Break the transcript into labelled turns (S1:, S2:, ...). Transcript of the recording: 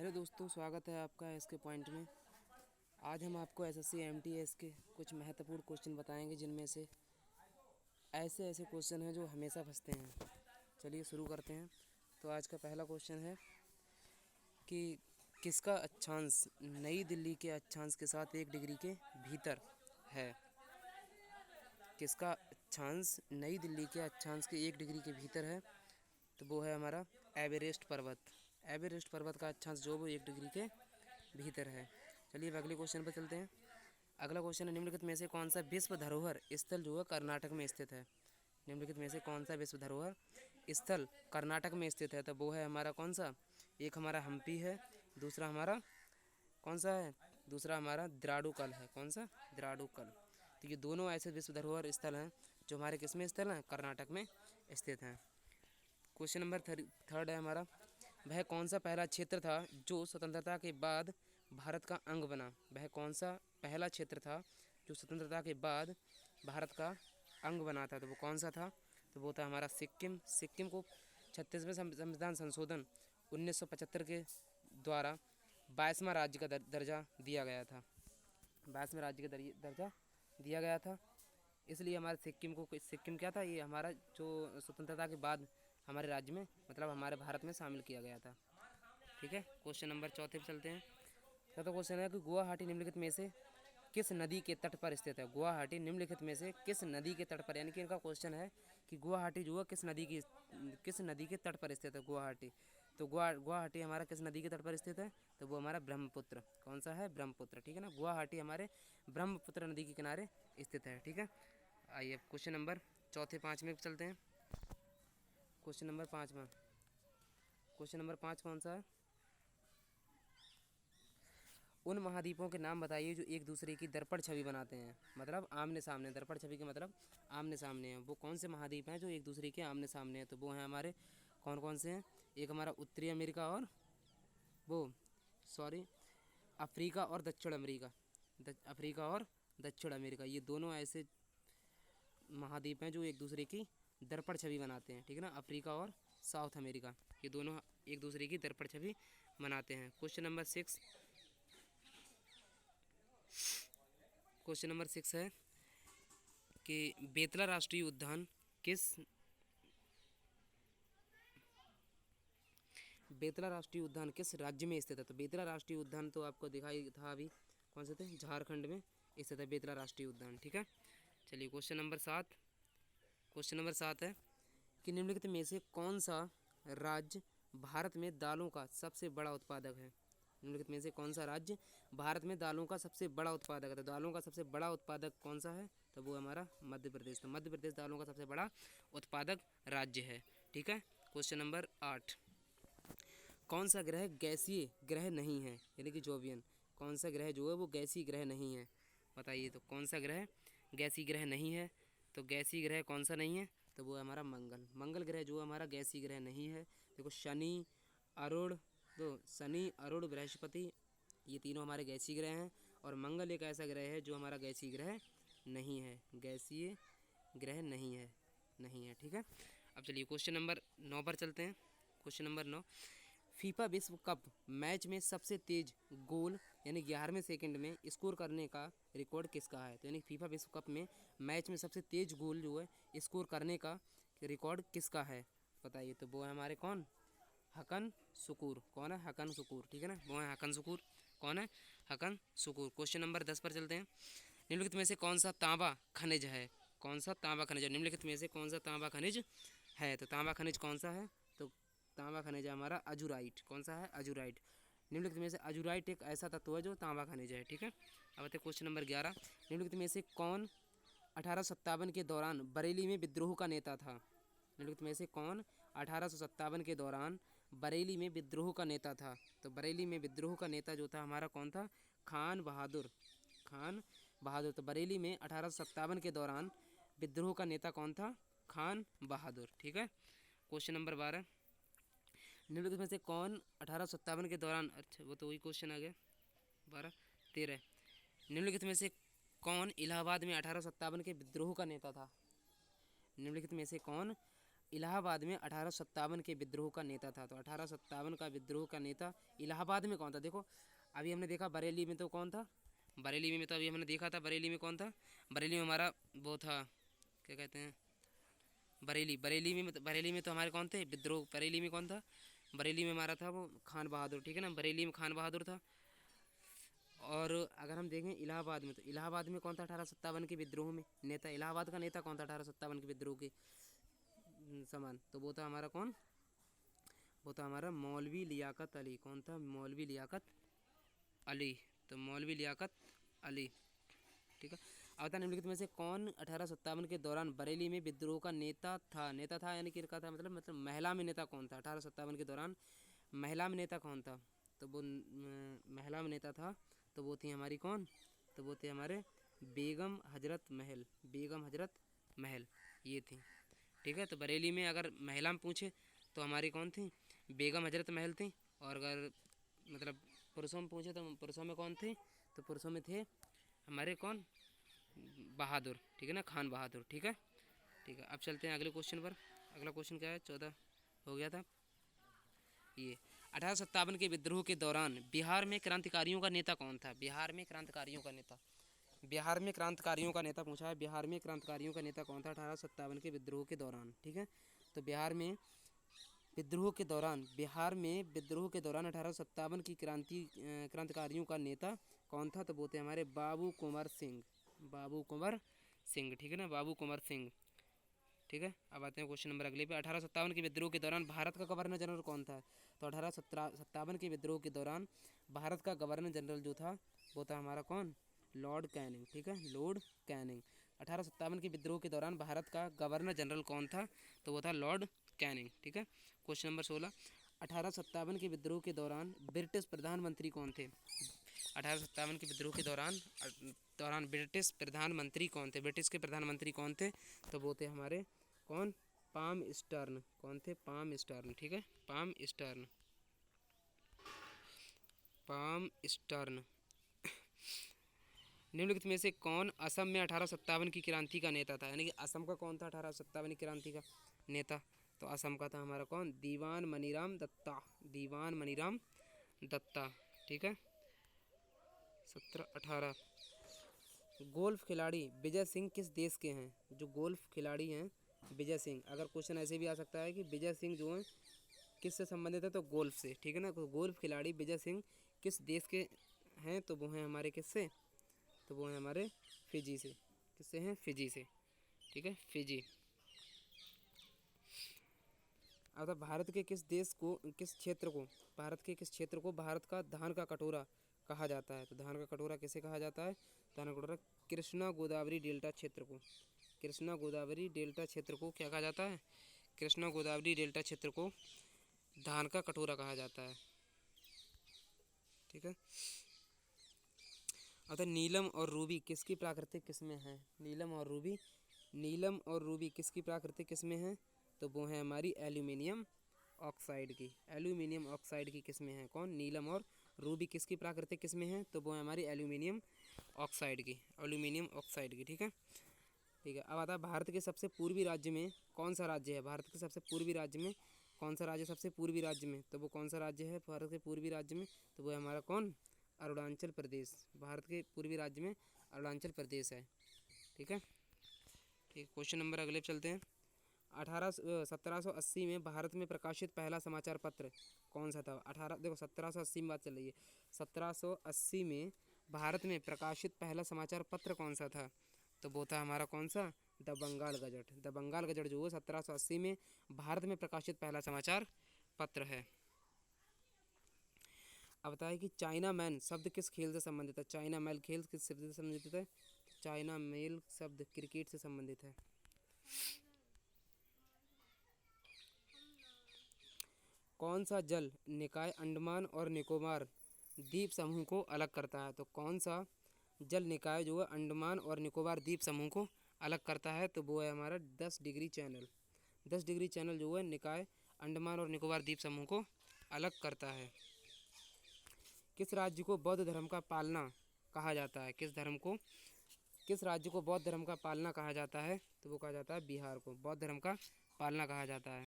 S1: Hello दोस्तों, स्वागत है आपका एसके पॉइंट में। आज हम आपको एसएससी एमटीएस के कुछ महत्वपूर्ण क्वेश्चन बताएंगे, जिनमें से ऐसे ऐसे क्वेश्चन हैं जो हमेशा फंसते हैं। चलिए शुरू करते हैं। तो आज का पहला क्वेश्चन है कि किसका अक्षांश नई दिल्ली के अक्षांश के साथ 1 डिग्री के भीतर है। किसका अक्षांश नई दिल्ली के अक्षांश के 1 डिग्री के भीतर है, तो वो है हमारा एवरेस्ट पर्वत। एवरेस्ट पर्वत का अक्षांश जो वो 1 डिग्री के भीतर है। चलिए अब अगले क्वेश्चन पर चलते हैं। अगला क्वेश्चन है, निम्नलिखित में से कौन सा विश्व धरोहर स्थल जो है कर्नाटक में स्थित है। निम्नलिखित में से कौन सा विश्व धरोहर स्थल कर्नाटक में स्थित है, तो वो है हमारा कौन सा। एक हमारा हम्पी है, दूसरा हमारा कौन सा है, दूसरा हमारा द्राडुकल है। कौन सा, द्राडुकल। तो ये दोनों ऐसे विश्व धरोहर स्थल हैं जो हमारे किस में स्थल हैं, कर्नाटक में स्थित हैं। क्वेश्चन नंबर थर्ड है हमारा, वह कौन सा पहला क्षेत्र था जो स्वतंत्रता के बाद भारत का अंग बना। वह कौन सा पहला क्षेत्र था जो स्वतंत्रता के बाद भारत का अंग बना था, तो वो कौन सा था, तो वो था हमारा सिक्किम। सिक्किम को 36वें संविधान संशोधन 1975 के द्वारा 22वां राज्य का दर्जा दिया गया था। 22वें राज्य का दर्जा दिया गया था, इसलिए हमारे सिक्किम क्या था, ये हमारा जो स्वतंत्रता के बाद हमारे राज्य में, मतलब हमारे भारत में शामिल किया गया था। ठीक है, क्वेश्चन नंबर चौथे पे चलते हैं। चौथा क्वेश्चन है कि गुवाहाटी निम्नलिखित में से किस नदी के तट पर स्थित है। गुवाहाटी निम्नलिखित में से किस नदी के तट पर, यानी कि इनका क्वेश्चन है कि गुवाहाटी जो है किस नदी के तट पर स्थित है गुवाहाटी। तो गुवाहाटी हमारा किस नदी के तट पर स्थित है, तो वो हमारा ब्रह्मपुत्र। कौन सा है, ब्रह्मपुत्र। ठीक है ना, गुवाहाटी हमारे ब्रह्मपुत्र नदी के किनारे स्थित है। ठीक है, आइए क्वेश्चन नंबर पाँचवें पे चलते हैं। क्वेश्चन नंबर 5वां, क्वेश्चन नंबर 5 कौन सा है, उन महाद्वीपों के नाम बताइए जो एक दूसरे की दर्पण छवि बनाते हैं, मतलब आमने सामने। दर्पण छवि का मतलब आमने सामने हैं। वो कौन से महाद्वीप हैं जो एक दूसरे के आमने सामने हैं, तो वो हैं हमारे कौन कौन से हैं। एक हमारा उत्तरी अमेरिका और अफ्रीका और दक्षिण अमेरिका। अफ्रीका और दक्षिण अमेरिका, ये दोनों ऐसे महाद्वीप हैं जो एक दूसरे की दर्पण छवि बनाते हैं। ठीक है ना, अफ्रीका और साउथ अमेरिका, ये दोनों एक दूसरे की दर्पण छवि बनाते हैं। क्वेश्चन नंबर 6, क्वेश्चन नंबर 6 है कि बेतला राष्ट्रीय उद्यान किस राज्य में स्थित है। तो बेतला राष्ट्रीय उद्यान तो आपको दिखाई था अभी, कौन से थे, झारखंड में स्थित है बेतला राष्ट्रीय उद्यान। ठीक है, चलिए क्वेश्चन नंबर 7, क्वेश्चन नंबर 7 है कि निम्नलिखित में से कौन सा राज्य भारत में दालों का सबसे बड़ा उत्पादक है। निम्नलिखित में से कौन सा राज्य भारत में दालों का सबसे बड़ा उत्पादक है। तो दालों का सबसे बड़ा उत्पादक कौन सा है, तो वो हमारा मध्य प्रदेश। तो मध्य प्रदेश दालों का सबसे बड़ा उत्पादक राज्य है। ठीक है, क्वेश्चन नंबर 8, कौन सा ग्रह गैसीय ग्रह नहीं है, यानी कि जोवियन। कौन सा ग्रह जो है वो गैसीय ग्रह नहीं है, बताइए। तो कौन सा ग्रह गैसीय ग्रह नहीं है, तो गैसीय ग्रह कौन सा नहीं है, तो वो है हमारा मंगल। मंगल ग्रह जो हमारा गैसीय ग्रह नहीं है। देखो शनि, अरुण, बृहस्पति, ये तीनों हमारे गैसीय ग्रह हैं, और मंगल एक ऐसा ग्रह है जो हमारा गैसीय ग्रह नहीं है, गैसीय ग्रह नहीं है। ठीक है, अब चलिए क्वेश्चन नंबर 9 पर चलते हैं। क्वेश्चन नंबर 9, फीफा विश्व कप मैच में सबसे तेज गोल यानी 11वें सेकंड में स्कोर करने का रिकॉर्ड किसका है। तो यानी फीफा विश्व कप में मैच में सबसे तेज गोल जो है स्कोर करने का रिकॉर्ड किसका है, बताइए। तो वो है हमारे कौन, हकन सुकूर। कौन है, हकन सुकूर। ठीक है ना, वो है हकन सुकूर। कौन है, हकन सुकूर। क्वेश्चन नंबर 10 पर चलते हैं। निम्नलिखित में से कौन सा तांबा खनिज है। कौन सा तांबा खनिज है, निम्नलिखित में से कौन सा तांबा खनिज है, तो तांबा खनिज कौन सा है, तो तांबा खनिज है हमारा अजूराइट। कौन सा है, अजूराइट। निम्नलिखित में से अजूराइट एक ऐसा तत्व है जो तांबा खनिज है। ठीक है, अब आते हैं क्वेश्चन नंबर 11, निम्नलिखित में से कौन 1857 के दौरान बरेली में विद्रोह का नेता था। निम्नलिखित में से कौन 1857 के दौरान बरेली में विद्रोह का नेता था। तो बरेली में विद्रोह का नेता जो था हमारा कौन था, खान बहादुर। खान बहादुर। तो बरेली में 1857 के दौरान विद्रोह का नेता कौन था, खान बहादुर। ठीक है, क्वेश्चन नंबर 12, निम्नलिखित में से कौन 1857 के दौरान, अच्छा वो तो वही क्वेश्चन आ गया, 12 13, निम्नलिखित में से कौन इलाहाबाद में 1857 के विद्रोह का नेता था। निम्नलिखित में से कौन इलाहाबाद में 1857 के विद्रोह का नेता था। तो 1857 का विद्रोह का नेता इलाहाबाद में कौन था? देखो अभी हमने देखा बरेली में तो कौन था, बरेली में तो अभी हमने देखा था, बरेली में कौन था? बरेली में हमारा वो था, क्या कहते हैं, बरेली में तो हमारे कौन थे विद्रोह, बरेली में कौन था? बरेली में हमारा था वो खान बहादुर, ठीक है ना, बरेली में खान बहादुर था। और अगर हम देखें इलाहाबाद में, तो इलाहाबाद में कौन था 1857 के विद्रोह में नेता? इलाहाबाद का नेता कौन था 1857 के विद्रोह के समान? तो वो था हमारा कौन? वो था हमारा मौलवी लियाकत अली। कौन था? मौलवी लियाकत अली। तो मौलवी लियाकत अली, ठीक है। अब बता निम्नलिखित में से कौन 1857 के दौरान बरेली में विद्रोह का नेता था? नेता था यानी कि क्या था, मतलब महिला में नेता कौन था 1857 के दौरान? महिला में नेता कौन था? तो वो महिला में नेता था, तो वो थी हमारी कौन? तो वो थे हमारे बेगम हजरत महल, बेगम हजरत महल ये थी, ठीक है। तो बरेली में अगर महिला में पूछे तो हमारी कौन थी? बेगम हजरत महल थी। और अगर मतलब पुरुषों में पूछे तो पुरुषों में कौन थे? तो पुरुषों में थे हमारे कौन? बहादुर, ठीक है ना, खान बहादुर, ठीक है। ठीक है, अब चलते हैं अगले क्वेश्चन पर। अगला क्वेश्चन क्या है? 14 हो गया था ये। 1857 के विद्रोह के दौरान बिहार में क्रांतिकारियों का नेता कौन था? बिहार में क्रांतिकारियों का नेता, बिहार में क्रांतिकारियों का नेता पूछा है। बिहार में क्रांतिकारियों का नेता कौन था 1857 के विद्रोह के दौरान, ठीक है। तो बिहार में विद्रोह के दौरान, बिहार में विद्रोह के दौरान 1857 की क्रांतिकारियों का नेता कौन था? तो वो थे हमारे बाबू कुंवर सिंह, बाबू कुंवर सिंह, ठीक है ना, बाबू कुंवर सिंह, ठीक है। अब आते हैं क्वेश्चन नंबर अगले पे। 1857 के विद्रोह के दौरान भारत का गवर्नर जनरल कौन था? तो 1857 के विद्रोह के दौरान भारत का गवर्नर जनरल जो था वो था हमारा कौन? लॉर्ड कैनिंग, ठीक है, लॉर्ड कैनिंग। 1857 के विद्रोह के दौरान भारत का गवर्नर जनरल कौन था? तो वो था लॉर्ड कैनिंग, ठीक है। क्वेश्चन नंबर 16, 1857 के विद्रोह के दौरान ब्रिटिश प्रधानमंत्री कौन थे? 1857 के विद्रोह के दौरान ब्रिटिश प्रधानमंत्री कौन थे? ब्रिटिश के प्रधानमंत्री कौन थे? तो वो थे हमारे कौन? Palm stern. कौन थे? पाम स्टर्न, ठीक है, पाम स्टर्न, पाम स्टर्न। निम्नलिखित में से कौन असम में 1857 की क्रांति का नेता था? यानी कि असम का कौन था 1857 की क्रांति का नेता? तो असम का था हमारा कौन? दीवान मनीराम दत्ता, दीवान मनीराम दत्ता, ठीक है। 17-18। गोल्फ खिलाड़ी विजय सिंह किस देश के हैं? जो गोल्फ खिलाड़ी हैं विजय सिंह, अगर क्वेश्चन ऐसे भी आ सकता है कि विजय सिंह जो हैं किससे संबंधित है? तो गोल्फ से, ठीक है ना। तो गोल्फ खिलाड़ी विजय सिंह किस देश के हैं? तो वो हैं हमारे किससे? तो वो हैं हमारे फिजी से। किससे हैं? फिजी से, ठीक है, फिजी। अब भारत के किस देश को, किस क्षेत्र को, भारत के किस क्षेत्र को भारत का धान का कटोरा कहा जाता है? तो धान का कटोरा किसे कहा जाता है? धान का कटोरा कृष्णा गोदावरी डेल्टा क्षेत्र को, कृष्णा गोदावरी डेल्टा क्षेत्र को क्या कहा जाता है? कृष्णा गोदावरी डेल्टा क्षेत्र को धान का कटोरा कहा जाता है, ठीक है। अतः नीलम और रूबी किसकी प्राकृतिक किस्में हैं? नीलम और रूबी, नीलम और रूबी किसकी प्राकृतिक किस्में हैं? तो वो हैं हमारी एल्यूमिनियम ऑक्साइड की, एल्यूमिनियम ऑक्साइड की किस्में हैं। कौन? नीलम और रूबी किसकी प्राकृतिक किस्में हैं? तो वो है हमारी एल्यूमिनियम ऑक्साइड की, एल्यूमिनियम ऑक्साइड की, ठीक है। ठीक है, अब आता है भारत के सबसे पूर्वी राज्य में कौन सा राज्य है? भारत के सबसे पूर्वी राज्य में कौन सा राज्य? सबसे पूर्वी राज्य में, तो वो कौन सा राज्य है भारत के पूर्वी राज्य में? तो वो है हमारा कौन? अरुणाचल प्रदेश। भारत के पूर्वी राज्य में अरुणाचल प्रदेश है, ठीक है। ठीक, क्वेश्चन नंबर अगले चलते हैं। 1780 में भारत में प्रकाशित पहला समाचार पत्र कौन सा था? 1780 में बात चल रही है। 1780 में भारत में प्रकाशित पहला समाचार पत्र कौन सा था? तो वो था हमारा कौन सा? The Bengal gazette. The Bengal gazette जो है 1780 में भारत में प्रकाशित पहला समाचार पत्र है। अब बताया कि चाइना मैन शब्द किस खेल से संबंधित है? चाइना मैन खेल किस शब्द से संबंधित है? चाइना मेल शब्द क्रिकेट से संबंधित है। कौन सा जल निकाय अंडमान और निकोबार द्वीप समूह को अलग करता है? तो कौन सा जल निकाय जो है अंडमान और निकोबार द्वीप समूह को अलग करता है? तो वो है हमारा 10 डिग्री चैनल। 10 डिग्री चैनल जो है निकाय अंडमान और निकोबार द्वीप समूह को अलग करता है। किस राज्य को बौद्ध धर्म का पालना कहा जाता है? किस राज्य को बौद्ध धर्म का पालना कहा जाता है? तो वो कहा जाता है बिहार को बौद्ध धर्म का पालना कहा जाता है।